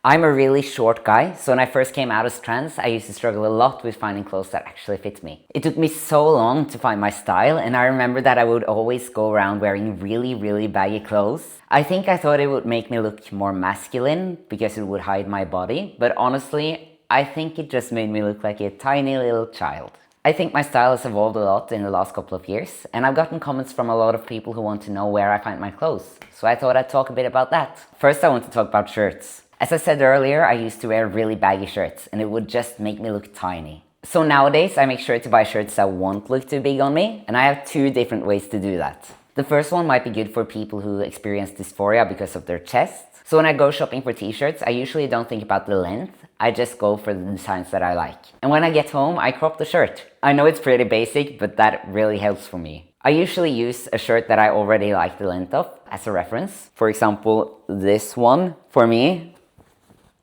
I'm a really short guy, so when I first came out as trans, I used to struggle a lot with finding clothes that actually fit me. It took me so long to find my style, and I remember that I would always go around wearing really baggy clothes. I think I thought it would make me look more masculine because it would hide my body, but honestly, I think it just made me look like a tiny little child. I think my style has evolved a lot in the last couple of years, and I've gotten comments from a lot of people who want to know where I find my clothes, so I thought I'd talk a bit about that. First, I want to talk about shirts. As I said earlier, I used to wear really baggy shirts, and it would just make me look tiny. So nowadays, I make sure to buy shirts that won't look too big on me, and I have two different ways to do that. The first one might be good for people who experience dysphoria because of their chest. So when I go shopping for t-shirts, I usually don't think about the length, I just go for the designs that I like. And when I get home, I crop the shirt. I know it's pretty basic, but that really helps for me. I usually use a shirt that I already like the length of as a reference. For example, this one for me.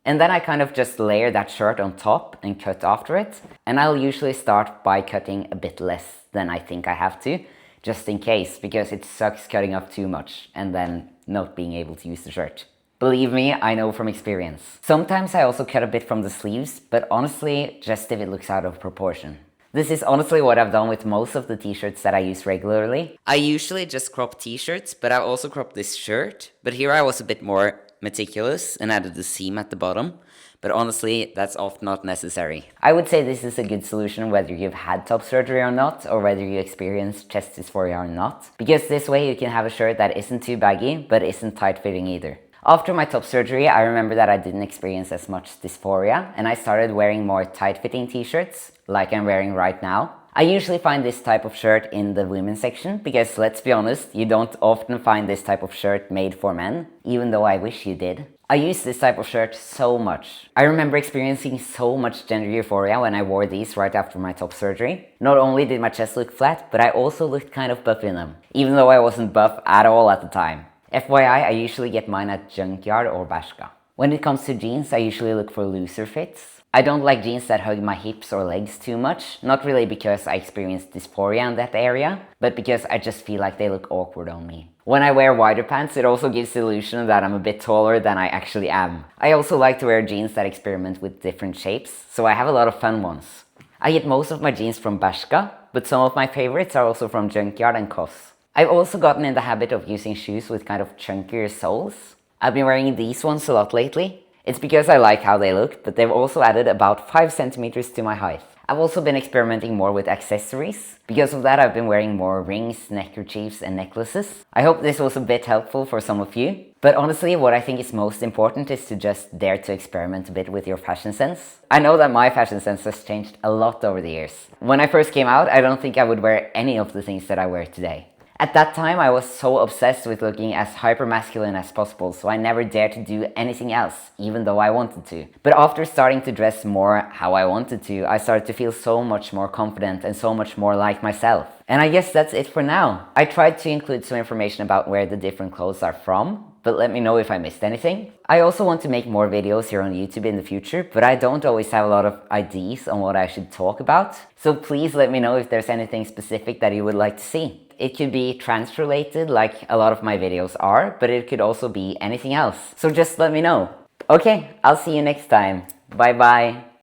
And then I kind of just layer that shirt on top and cut after it. And I'll usually start by cutting a bit less than I think I have to, just in case, because it sucks cutting up too much and then not being able to use the shirt. Believe me, I know from experience. Sometimes I also cut a bit from the sleeves, but honestly, just if it looks out of proportion. This is honestly what I've done with most of the t-shirts that I use regularly. I usually just crop t-shirts, but I also crop this shirt. But here I was a bit more meticulous and added the seam at the bottom. But honestly, that's often not necessary. I would say this is a good solution whether you've had top surgery or not, or whether you experience chest dysphoria or not. Because this way you can have a shirt that isn't too baggy, but isn't tight-fitting either. After my top surgery, I remember that I didn't experience as much dysphoria, and I started wearing more tight-fitting t-shirts, like I'm wearing right now. I usually find this type of shirt in the women's section, because let's be honest, you don't often find this type of shirt made for men, even though I wish you did. I use this type of shirt so much. I remember experiencing so much gender euphoria when I wore these right after my top surgery. Not only did my chest look flat, but I also looked kind of buff in them, even though I wasn't buff at all at the time. FYI, I usually get mine at Junkyard or Bershka. When it comes to jeans, I usually look for looser fits. I don't like jeans that hug my hips or legs too much, not really because I experience dysphoria in that area, but because I just feel like they look awkward on me. When I wear wider pants, it also gives the illusion that I'm a bit taller than I actually am. I also like to wear jeans that experiment with different shapes, so I have a lot of fun ones. I get most of my jeans from Bershka, but some of my favorites are also from Junkyard and COS. I've also gotten in the habit of using shoes with kind of chunkier soles. I've been wearing these ones a lot lately. It's because I like how they look, but they've also added about 5 centimeters to my height. I've also been experimenting more with accessories. Because of that, I've been wearing more rings, neckerchiefs, and necklaces. I hope this was a bit helpful for some of you. But honestly, what I think is most important is to just dare to experiment a bit with your fashion sense. I know that my fashion sense has changed a lot over the years. When I first came out, I don't think I would wear any of the things that I wear today. At that time, I was so obsessed with looking as hyper-masculine as possible, so I never dared to do anything else, even though I wanted to. But after starting to dress more how I wanted to, I started to feel so much more confident and so much more like myself. And I guess that's it for now. I tried to include some information about where the different clothes are from, but let me know if I missed anything. I also want to make more videos here on YouTube in the future, but I don't always have a lot of ideas on what I should talk about. So please let me know if there's anything specific that you would like to see. It could be trans related like a lot of my videos are, but it could also be anything else. So just let me know. Okay, I'll see you next time. Bye bye.